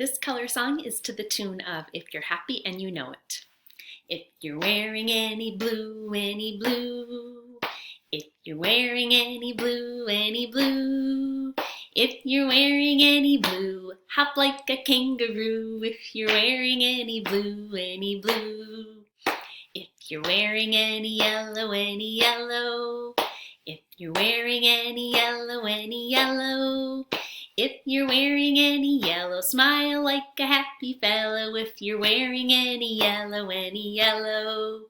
This color song is to the tune of If You're Happy and You Know It. If you're wearing any blue, any blue. If you're wearing any blue, any blue. If you're wearing any blue, hop like a kangaroo. If you're wearing any blue, any blue. If you're wearing any yellow, any yellow. If you're wearing any yellow, any yellow. If you're wearing any yellow, smile like a happy fellow. If you're wearing any yellow, any yellow.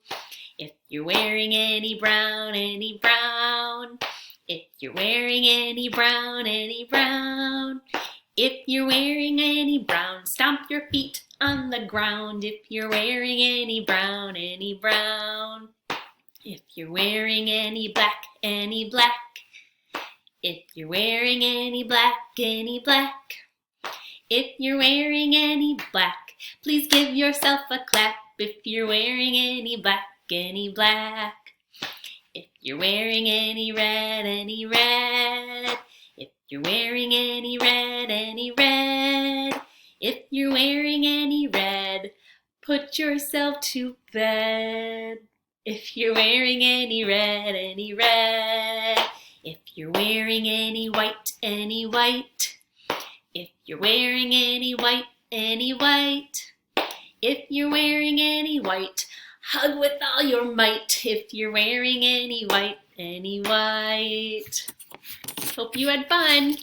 If you're wearing any brown, any brown. If you're wearing any brown, any brown. If you're wearing any brown, stomp your feet on the ground. If you're wearing any brown, any brown. If you're wearing any black, any black. If you're wearing any black, any black. If you're wearing any black, please give yourself a clap. If you're wearing any black, any black. If you're wearing any red, any red. If you're wearing any red, any red. If you're wearing any red, put yourself to bed. If you're wearing any red, any red. If you're wearing any white, any white. If you're wearing any white, any white. If you're wearing any white, hug with all your might. If you're wearing any white, any white. Hope you had fun.